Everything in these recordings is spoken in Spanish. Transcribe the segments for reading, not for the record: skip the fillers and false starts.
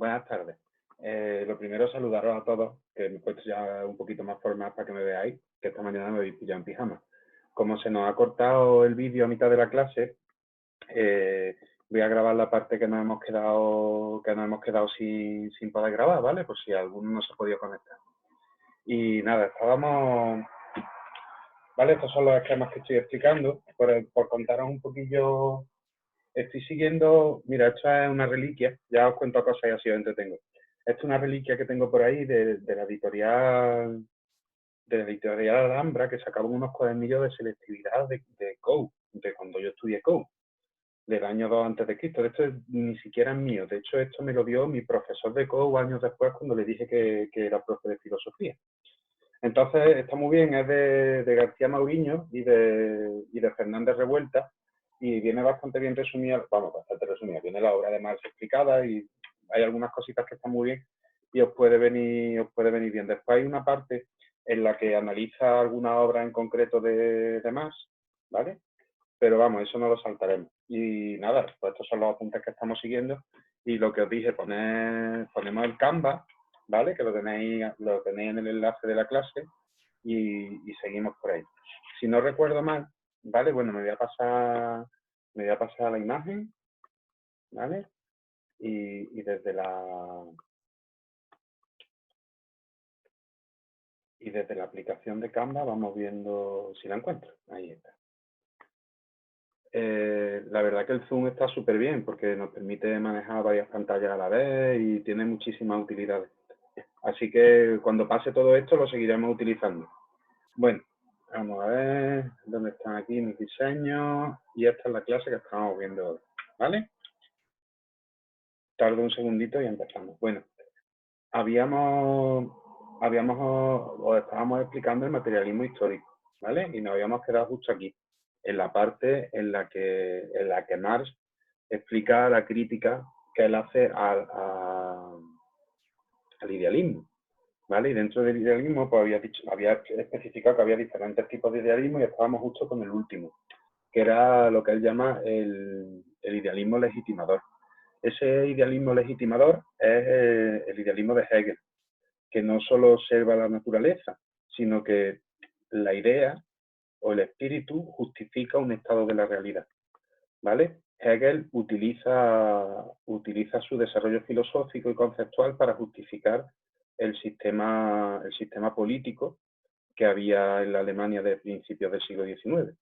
Buenas tardes. Lo primero, saludaros a todos, que me he puesto ya un poquito más formal para que me veáis, que esta mañana me habéis pillado en pijama. Como se nos ha cortado el vídeo a mitad de la clase, voy a grabar la parte que nos hemos quedado sin poder grabar, ¿vale? Por si alguno no se ha podido conectar. Y nada, estábamos... ¿Vale? Estos son los esquemas que estoy explicando. Por contaros un poquillo, estoy siguiendo... Mira, esto es una reliquia, ya os cuento cosas y así os entretengo. Esto es una reliquia que tengo por ahí de la editorial Alhambra, que sacaban unos cuadernillos de selectividad de Coe, de cuando yo estudié Coe, del año 2 antes de Cristo. Esto ni siquiera es mío. De hecho, esto me lo dio mi profesor de Coe años después, cuando le dije que era profe de filosofía. Entonces, está muy bien, es de García Mauriño y de Fernández Revuelta, y viene bastante bien resumida, vamos, bastante resumida, viene la obra de Marx explicada y hay algunas cositas que están muy bien y os puede venir bien. Después hay una parte en la que analiza alguna obra en concreto de Marx, ¿vale? Pero vamos, eso no lo saltaremos. Y nada, pues estos son los apuntes que estamos siguiendo y lo que os dije, ponemos el Canva, ¿vale? Que lo tenéis en el enlace de la clase y seguimos por ahí. Si no recuerdo mal, ¿vale? Bueno, me voy a pasar la imagen, ¿vale? Y desde la aplicación de Canva vamos viendo si la encuentro. Ahí está. La verdad que el Zoom está súper bien porque nos permite manejar varias pantallas a la vez y tiene muchísimas utilidades. Así que cuando pase todo esto lo seguiremos utilizando. Bueno, vamos a ver dónde están aquí mis diseños y esta es la clase que estamos viendo hoy, ¿vale? Tardo un segundito y empezamos. Bueno, estábamos explicando el materialismo histórico, ¿vale? Y nos habíamos quedado justo aquí, en la parte en la que Marx explica la crítica que él hace al idealismo, ¿vale? Y dentro del idealismo pues había especificado que había diferentes tipos de idealismo y estábamos justo con el último, que era lo que él llama el idealismo legitimador. Ese idealismo legitimador es el idealismo de Hegel, que no solo observa la naturaleza, sino que la idea o el espíritu justifica un estado de la realidad, ¿vale? Hegel utiliza su desarrollo filosófico y conceptual para justificar el sistema político que había en la Alemania de principios del siglo XIX.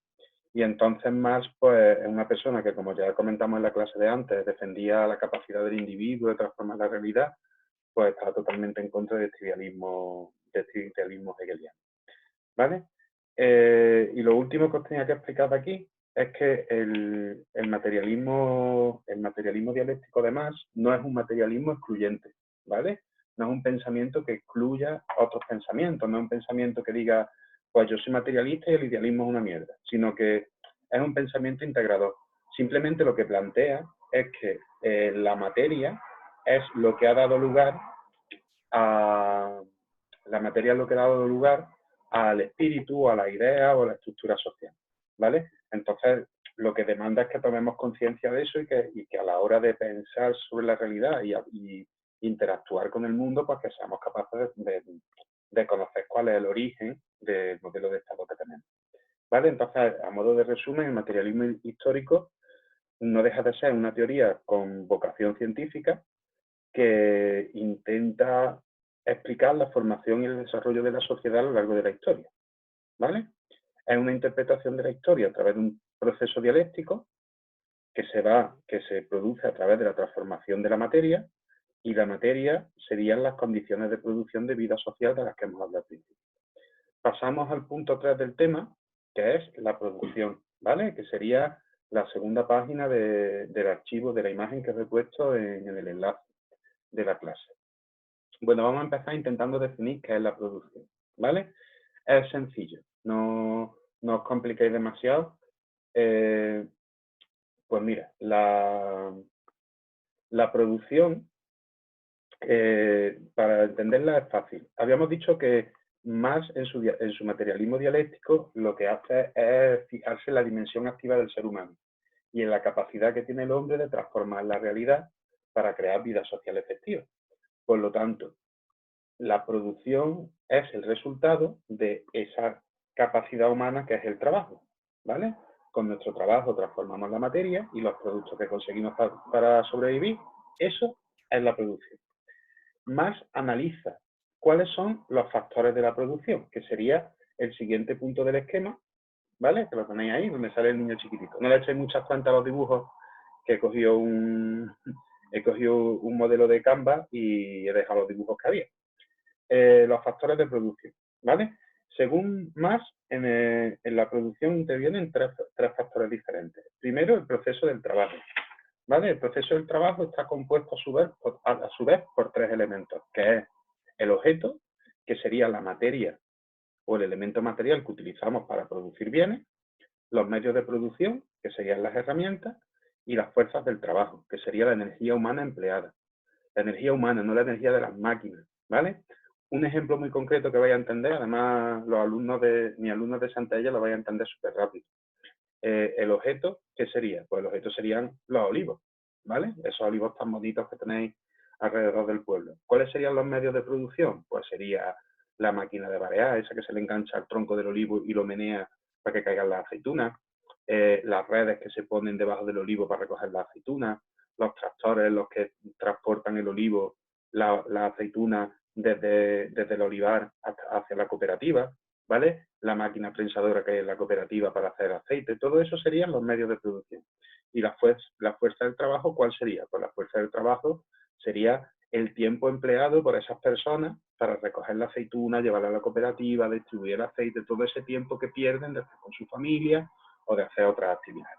Y entonces Marx pues, es una persona que, como ya comentamos en la clase de antes, defendía la capacidad del individuo de transformar la realidad, pues está totalmente en contra de este idealismo hegeliano. ¿Vale? Y lo último que os tenía que explicar de aquí es que el materialismo dialéctico de Marx no es un materialismo excluyente, ¿vale? No es un pensamiento que excluya otros pensamientos, no es un pensamiento que diga, pues yo soy materialista y el idealismo es una mierda, sino que es un pensamiento integrador. Simplemente lo que plantea es que la materia es lo que ha dado lugar al espíritu, a la idea o a la estructura social, ¿vale? Entonces, lo que demanda es que tomemos conciencia de eso y que a la hora de pensar sobre la realidad y interactuar con el mundo, pues que seamos capaces de conocer cuál es el origen del modelo de Estado que tenemos, ¿vale? Entonces, a modo de resumen, el materialismo histórico no deja de ser una teoría con vocación científica que intenta explicar la formación y el desarrollo de la sociedad a lo largo de la historia, ¿vale? Es una interpretación de la historia a través de un proceso dialéctico que se produce a través de la transformación de la materia, y la materia serían las condiciones de producción de vida social de las que hemos hablado al principio. Pasamos al punto 3 del tema, que es la producción, ¿vale? Que sería la segunda página del archivo de la imagen que os he puesto en el enlace de la clase. Bueno, vamos a empezar intentando definir qué es la producción, ¿vale? Es sencillo, no os compliquéis demasiado. Pues mira, la producción, para entenderla es fácil. Habíamos dicho que Marx en su materialismo dialéctico lo que hace es fijarse en la dimensión activa del ser humano y en la capacidad que tiene el hombre de transformar la realidad para crear vida social efectiva. Por lo tanto, la producción es el resultado de esa capacidad humana que es el trabajo, ¿vale? Con nuestro trabajo transformamos la materia y los productos que conseguimos para sobrevivir, eso es la producción. Más analiza cuáles son los factores de la producción, que sería el siguiente punto del esquema, ¿vale? Que lo tenéis ahí, donde sale el niño chiquitito. No le echéis muchas cuentas a los dibujos, que he cogido un modelo de Canva y he dejado los dibujos que había. Los factores de producción, ¿vale? Según Marx, en la producción intervienen tres factores diferentes. Primero, el proceso del trabajo, ¿vale? El proceso del trabajo está compuesto a su vez por tres elementos, que es el objeto, que sería la materia o el elemento material que utilizamos para producir bienes, los medios de producción, que serían las herramientas, y las fuerzas del trabajo, que sería la energía humana empleada. La energía humana, no la energía de las máquinas, ¿vale? Un ejemplo muy concreto que vais a entender, además mis alumnos de Santella lo vais a entender súper rápido. El objeto, ¿qué sería? Pues el objeto serían los olivos, ¿vale? Esos olivos tan bonitos que tenéis alrededor del pueblo. ¿Cuáles serían los medios de producción? Pues sería la máquina de barear, esa que se le engancha al tronco del olivo y lo menea para que caigan las aceitunas, las redes que se ponen debajo del olivo para recoger las aceitunas, los tractores, los que transportan el olivo, la aceituna desde el olivar hacia la cooperativa, ¿vale? La máquina prensadora que hay en la cooperativa para hacer aceite, todo eso serían los medios de producción. Y la fuerza del trabajo, ¿cuál sería? Pues la fuerza del trabajo sería el tiempo empleado por esas personas para recoger la aceituna, llevarla a la cooperativa, distribuir el aceite, todo ese tiempo que pierden de estar con su familia o de hacer otras actividades,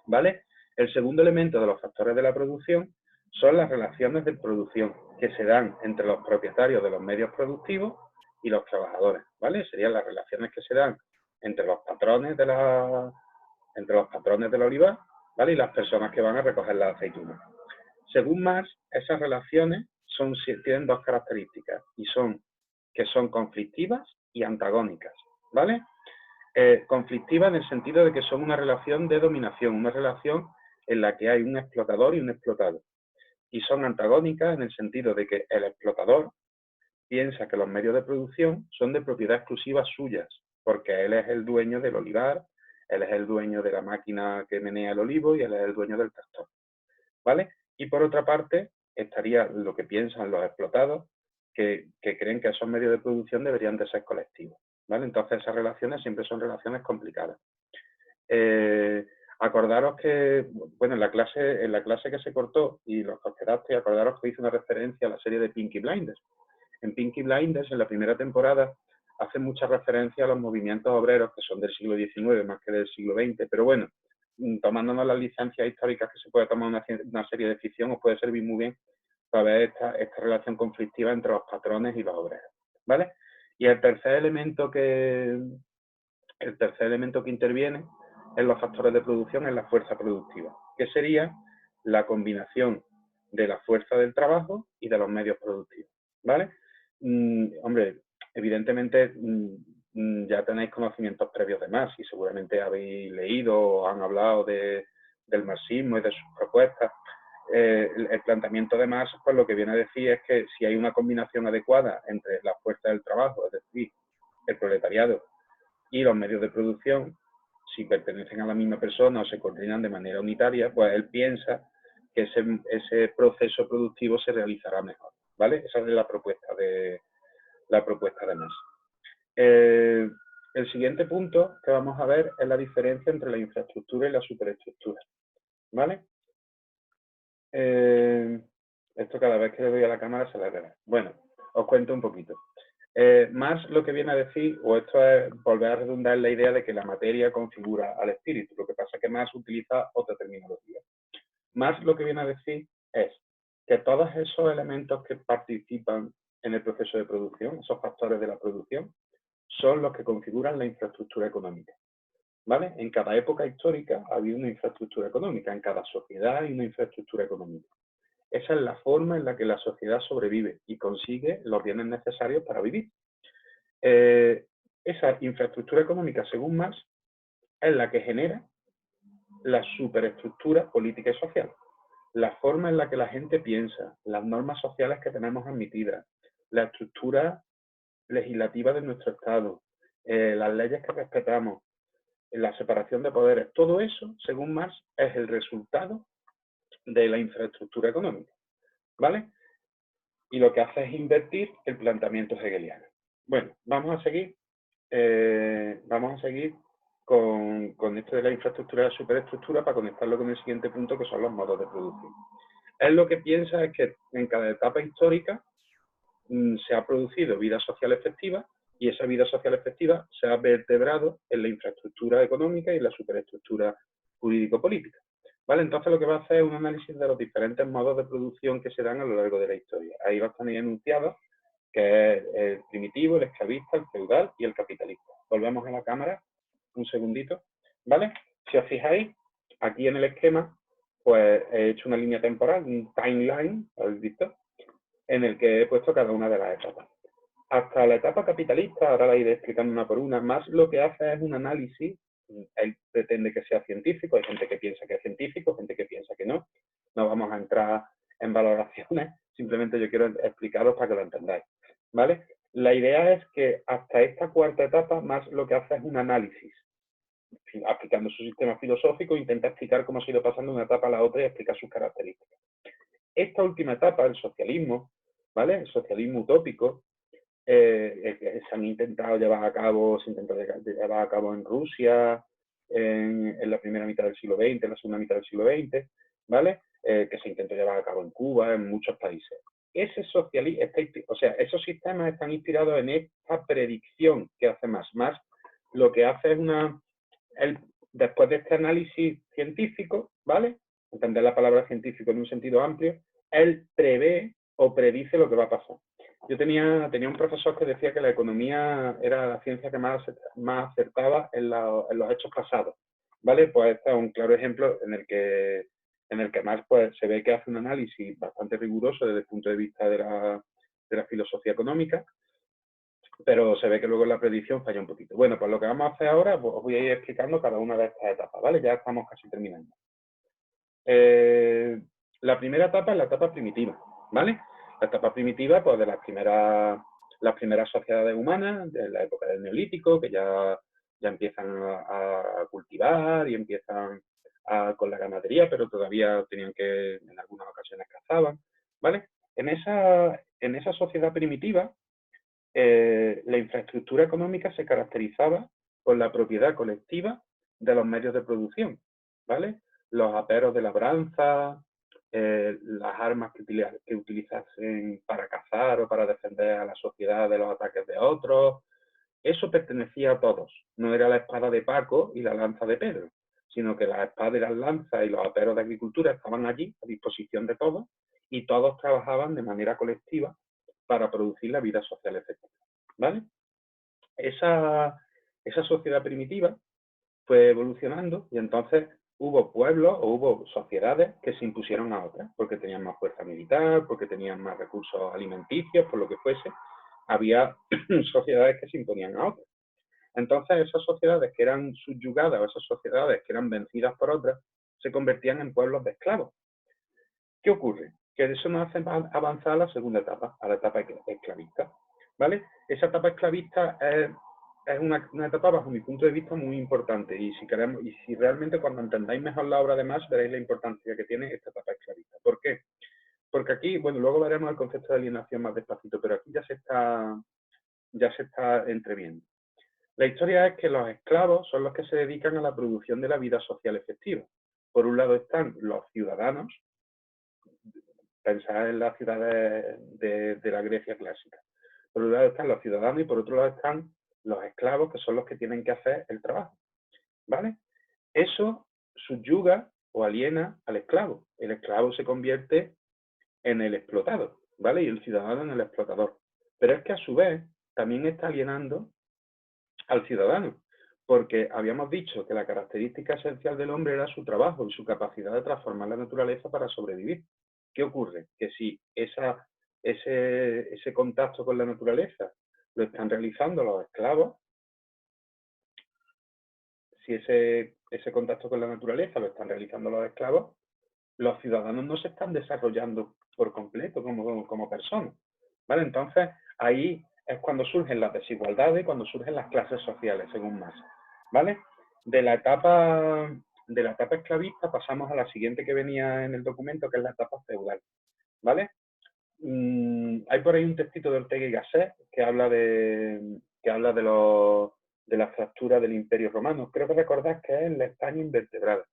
¿vale? El segundo elemento de los factores de la producción son las relaciones de producción que se dan entre los propietarios de los medios productivos y los trabajadores, ¿vale? Serían las relaciones que se dan entre los patrones del olivar, ¿vale? Y las personas que van a recoger la aceituna. Según Marx, esas relaciones tienen dos características y son conflictivas y antagónicas, ¿vale? Conflictivas en el sentido de que son una relación de dominación, una relación en la que hay un explotador y un explotado. Y son antagónicas en el sentido de que el explotador piensa que los medios de producción son de propiedad exclusiva suyas, porque él es el dueño del olivar, él es el dueño de la máquina que menea el olivo y él es el dueño del tractor, ¿vale? Y por otra parte, estaría lo que piensan los explotados, que creen que esos medios de producción deberían de ser colectivos, ¿vale? Entonces esas relaciones siempre son relaciones complicadas. Acordaros que, bueno, en la clase que se cortó y los que os quedasteis, acordaros que hice una referencia a la serie de Peaky Blinders. En Peaky Blinders, en la primera temporada, hace mucha referencia a los movimientos obreros que son del siglo XIX más que del siglo XX, pero bueno, tomándonos las licencias históricas que se puede tomar una serie de ficción, os puede servir muy bien para ver esta relación conflictiva entre los patrones y los obreros, ¿vale? Y el tercer elemento que interviene en los factores de producción es la fuerza productiva, que sería la combinación de la fuerza del trabajo y de los medios productivos, ¿vale? Hombre, evidentemente ya tenéis conocimientos previos de Marx y seguramente habéis leído o han hablado del marxismo y de sus propuestas. El planteamiento de Marx, pues lo que viene a decir es que si hay una combinación adecuada entre la fuerza del trabajo, es decir, el proletariado, y los medios de producción, si pertenecen a la misma persona o se coordinan de manera unitaria, pues él piensa que ese proceso productivo se realizará mejor, ¿vale? Esa es la propuesta de Marx. El siguiente punto que vamos a ver es la diferencia entre la infraestructura y la superestructura, ¿vale? Esto cada vez que le doy a la cámara se le ve. Bueno, os cuento un poquito. Marx lo que viene a decir, o esto es volver a redundar en la idea de que la materia configura al espíritu, lo que pasa es que Marx utiliza otra terminología. Marx lo que viene a decir es que todos esos elementos que participan en el proceso de producción, esos factores de la producción, son los que configuran la infraestructura económica, ¿vale? En cada época histórica ha habido una infraestructura económica, en cada sociedad hay una infraestructura económica. Esa es la forma en la que la sociedad sobrevive y consigue los bienes necesarios para vivir. Esa infraestructura económica, según Marx, es la que genera la superestructura política y social. la forma en la que la gente piensa, las normas sociales que tenemos admitidas, la estructura legislativa de nuestro Estado, las leyes que respetamos, la separación de poderes, todo eso, según Marx, es el resultado de la infraestructura económica, ¿vale? Y lo que hace es invertir el planteamiento hegeliano. Bueno, vamos a seguir con esto de la infraestructura y la superestructura para conectarlo con el siguiente punto, que son los modos de producción. Él lo que piensa es que en cada etapa histórica se ha producido vida social efectiva y esa vida social efectiva se ha vertebrado en la infraestructura económica y en la superestructura jurídico-política. ¿Vale? Entonces lo que va a hacer es un análisis de los diferentes modos de producción que se dan a lo largo de la historia. Ahí va a estar enunciado que es el primitivo, el esclavista, el feudal y el capitalista. Volvemos a la cámara, un segundito, ¿vale? Si os fijáis, aquí en el esquema, pues he hecho una línea temporal, un timeline, ¿habéis visto? En el que he puesto cada una de las etapas. Hasta la etapa capitalista, ahora la iré explicando una por una, más lo que hace es un análisis. Él pretende que sea científico, hay gente que piensa que es científico, gente que piensa que no. No vamos a entrar en valoraciones, simplemente yo quiero explicaros para que lo entendáis, ¿vale? La idea es que hasta esta cuarta etapa, más lo que hace es un análisis, aplicando su sistema filosófico, intenta explicar cómo se ha ido pasando de una etapa a la otra y explicar sus características. Esta última etapa, el socialismo, ¿vale? El socialismo utópico, se han intentado llevar a cabo, se intentó llevar a cabo en Rusia, en la primera mitad del siglo XX, en la segunda mitad del siglo XX, ¿vale? Que se intentó llevar a cabo en Cuba, en muchos países. Ese socialismo, o sea, esos sistemas están inspirados en esta predicción que hace Marx. Marx lo que hace es después de este análisis científico, ¿vale? Entender la palabra científico en un sentido amplio, él prevé o predice lo que va a pasar. Yo tenía un profesor que decía que la economía era la ciencia que más acertaba en los hechos pasados, ¿vale? Pues este es un claro ejemplo en el que Marx pues, se ve que hace un análisis bastante riguroso desde el punto de vista de la filosofía económica, pero se ve que luego en la predicción falla un poquito. Bueno, pues lo que vamos a hacer ahora, pues os voy a ir explicando cada una de estas etapas, ¿vale? Ya estamos casi terminando. La primera etapa es la etapa primitiva, ¿vale? La etapa primitiva, pues de las primeras sociedades humanas, de la época del Neolítico, que ya empiezan a cultivar y empiezan con la ganadería, pero todavía tenían que, en algunas ocasiones cazaban, ¿vale? En esa sociedad primitiva, la infraestructura económica se caracterizaba por la propiedad colectiva de los medios de producción, ¿vale? Los aperos de labranza, las armas que utilizasen para cazar o para defender a la sociedad de los ataques de otros, eso pertenecía a todos. No era la espada de Paco y la lanza de Pedro, sino que las espadas y las lanzas y los aperos de agricultura estaban allí a disposición de todos y todos trabajaban de manera colectiva para producir la vida social efectiva, ¿vale? Esa sociedad primitiva fue evolucionando y entonces hubo pueblos o hubo sociedades que se impusieron a otras porque tenían más fuerza militar, porque tenían más recursos alimenticios, por lo que fuese. Había sociedades que se imponían a otras. Entonces esas sociedades que eran subyugadas o esas sociedades que eran vencidas por otras se convertían en pueblos de esclavos. ¿Qué ocurre? Que eso nos hace avanzar a la segunda etapa, a la etapa esclavista, ¿vale? Esa etapa esclavista es una etapa, bajo mi punto de vista, muy importante y si realmente cuando entendáis mejor la obra de Marx veréis la importancia que tiene esta etapa esclavista. ¿Por qué? Porque aquí, bueno, luego veremos el concepto de alienación más despacito, pero aquí ya se está entreviendo. La historia es que los esclavos son los que se dedican a la producción de la vida social efectiva. Por un lado están los ciudadanos, pensar en las ciudades de la Grecia clásica. Por un lado están los ciudadanos y por otro lado están los esclavos, que son los que tienen que hacer el trabajo, ¿vale? Eso subyuga o aliena al esclavo. El esclavo se convierte en el explotado, ¿vale? Y el ciudadano en el explotador. Pero es que a su vez también está alienando al ciudadano, porque habíamos dicho que la característica esencial del hombre era su trabajo y su capacidad de transformar la naturaleza para sobrevivir. ¿Qué ocurre? Que si ese contacto con la naturaleza lo están realizando los esclavos, si ese contacto con la naturaleza lo están realizando los esclavos, los ciudadanos no se están desarrollando por completo como personas, ¿vale? Entonces, ahí es cuando surgen las desigualdades y cuando surgen las clases sociales, según Marx, ¿vale? De la etapa, de la etapa esclavista pasamos a la siguiente que venía en el documento, que es la etapa feudal, ¿vale? Hay por ahí un textito de Ortega y Gasset que habla de la fractura del Imperio Romano. Creo que recordás que es la España invertebrada,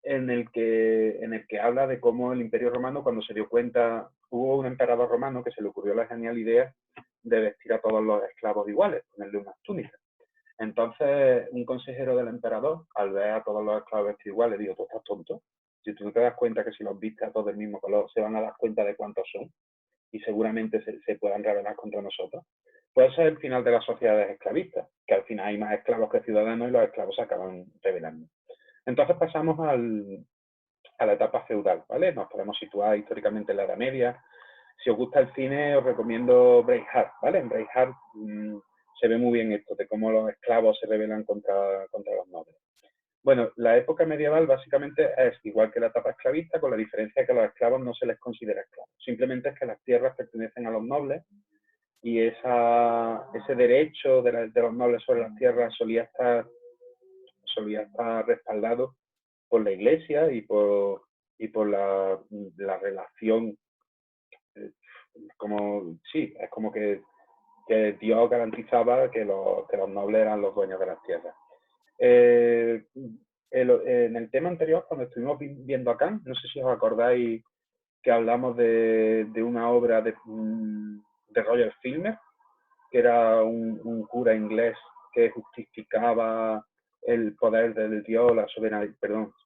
en el que habla de cómo el Imperio Romano, cuando se dio cuenta, hubo un emperador romano que se le ocurrió la genial idea de vestir a todos los esclavos iguales, ponerle unas túnicas. Entonces, un consejero del emperador, al ver a todos los esclavos vestidos iguales, dijo: tú estás tonto. Si tú no te das cuenta que si los viste a todos del mismo color, se van a dar cuenta de cuántos son y seguramente se puedan rebelar contra nosotros. Pues ese es el final de las sociedades esclavistas, que al final hay más esclavos que ciudadanos y los esclavos se acaban rebelando. Entonces pasamos a la etapa feudal, ¿vale? Nos podemos situar históricamente en la Edad Media. Si os gusta el cine, os recomiendo Braveheart, ¿vale? En Braveheart se ve muy bien esto, de cómo los esclavos se rebelan contra los nobles. Bueno, la época medieval básicamente es igual que la etapa esclavista, con la diferencia de que a los esclavos no se les considera esclavos. Simplemente es que las tierras pertenecen a los nobles y ese derecho de los nobles sobre las tierras solía estar respaldado por la iglesia y por la relación, sí, es como que Dios garantizaba que los nobles eran los dueños de las tierras. En el tema anterior, cuando estuvimos viendo a Kant, no sé si os acordáis que hablamos de una obra de Roger Filmer, que era un cura inglés que justificaba el poder del Dios,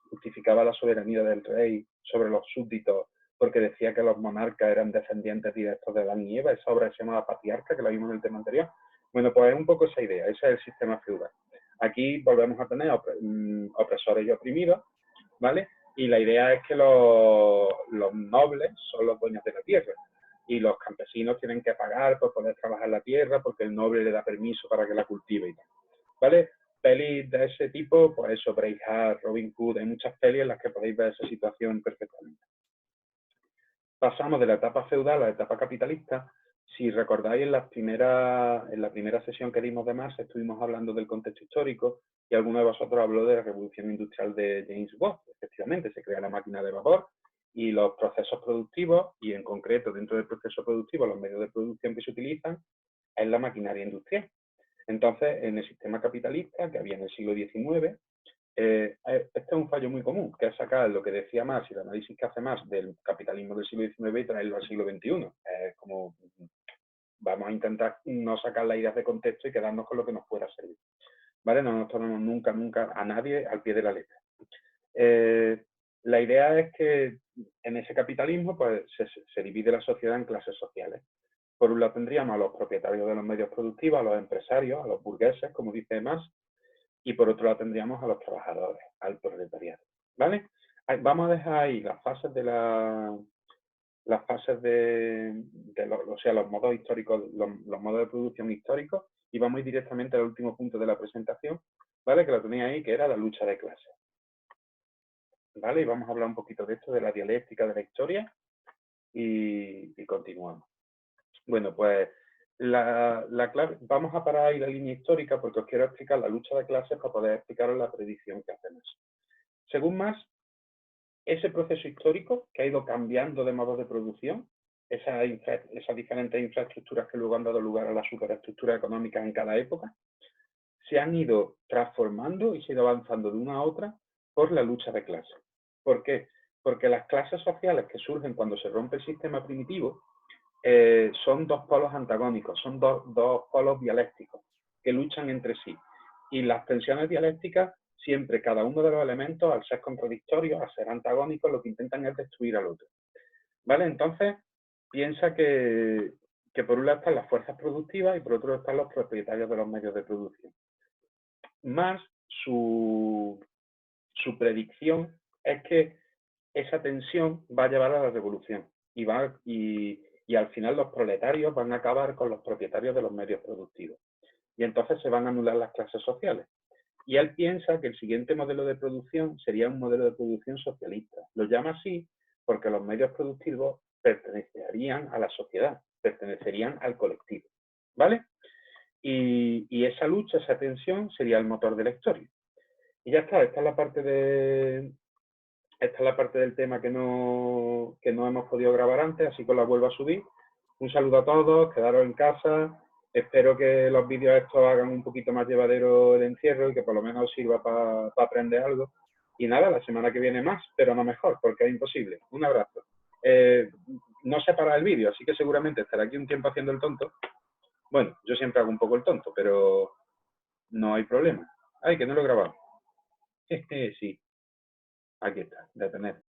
justificaba la soberanía del rey sobre los súbditos, porque decía que los monarcas eran descendientes directos de Adán y Eva. Esa obra se llama Patriarca, que la vimos en el tema anterior. Bueno, pues es un poco esa idea, ese es el sistema feudal. Aquí volvemos a tener opresores y oprimidos, ¿vale? Y la idea es que los nobles son los dueños de la tierra y los campesinos tienen que pagar por poder trabajar la tierra porque el noble le da permiso para que la cultive y tal, ¿vale? Pelis de ese tipo, pues eso, Braveheart, Robin Hood, hay muchas pelis en las que podéis ver esa situación perfectamente. Pasamos de la etapa feudal a la etapa capitalista. Si recordáis, en la primera sesión que dimos de Marx estuvimos hablando del contexto histórico y alguno de vosotros habló de la revolución industrial de James Watt. Efectivamente, se crea la máquina de vapor y los procesos productivos, y en concreto dentro del proceso productivo los medios de producción que se utilizan es la maquinaria industrial. Entonces, en el sistema capitalista que había en el siglo XIX, este es un fallo muy común, que es sacar lo que decía Marx y el análisis que hace Marx del capitalismo del siglo XIX y traerlo al siglo XXI. Es como, vamos a intentar no sacar las ideas de contexto y quedarnos con lo que nos pueda servir, ¿vale? No nos tomemos nunca a nadie al pie de la letra. La idea es que en ese capitalismo pues, se divide la sociedad en clases sociales. Por un lado tendríamos a los propietarios de los medios productivos, a los empresarios, a los burgueses, como dice Marx, y por otro lado tendríamos a los trabajadores, al proletariado, ¿vale? Vamos a dejar ahí las fases de los modos históricos, los modos de producción históricos, y vamos a ir directamente al último punto de la presentación, ¿vale? Que lo tenéis ahí, que era la lucha de clases, ¿vale? Y vamos a hablar un poquito de esto, de la dialéctica de la historia, y continuamos. Bueno, pues vamos a parar ahí la línea histórica porque os quiero explicar la lucha de clases para poder explicaros la predicción que hacemos. Según Marx, ese proceso histórico que ha ido cambiando de modos de producción, esas diferentes infraestructuras que luego han dado lugar a las superestructuras económicas en cada época, se han ido transformando y se ha ido avanzando de una a otra por la lucha de clases. ¿Por qué? Porque las clases sociales que surgen cuando se rompe el sistema primitivo son dos polos antagónicos, son dos polos dialécticos que luchan entre sí. Y las tensiones dialécticas, siempre cada uno de los elementos, al ser contradictorios, al ser antagónicos, lo que intentan es destruir al otro. ¿Vale? Entonces, piensa que por un lado están las fuerzas productivas y por otro lado están los propietarios de los medios de producción. Más su predicción es que esa tensión va a llevar a la revolución y al final los proletarios van a acabar con los propietarios de los medios productivos y entonces se van a anular las clases sociales. Y él piensa que el siguiente modelo de producción sería un modelo de producción socialista. Lo llama así porque los medios productivos pertenecerían a la sociedad, pertenecerían al colectivo, ¿vale? Y esa lucha, esa tensión sería el motor de la historia. Y ya está, esta es la parte del tema que no hemos podido grabar antes, así que la vuelvo a subir. Un saludo a todos, quedaros en casa. Espero que los vídeos estos hagan un poquito más llevadero el encierro y que por lo menos os sirva para aprender algo. Y nada, la semana que viene más, pero no mejor, porque es imposible. Un abrazo. No se para el vídeo, así que seguramente estaré aquí un tiempo haciendo el tonto. Bueno, yo siempre hago un poco el tonto, pero no hay problema. Ay, que no lo he grabado. Sí, aquí está, detener.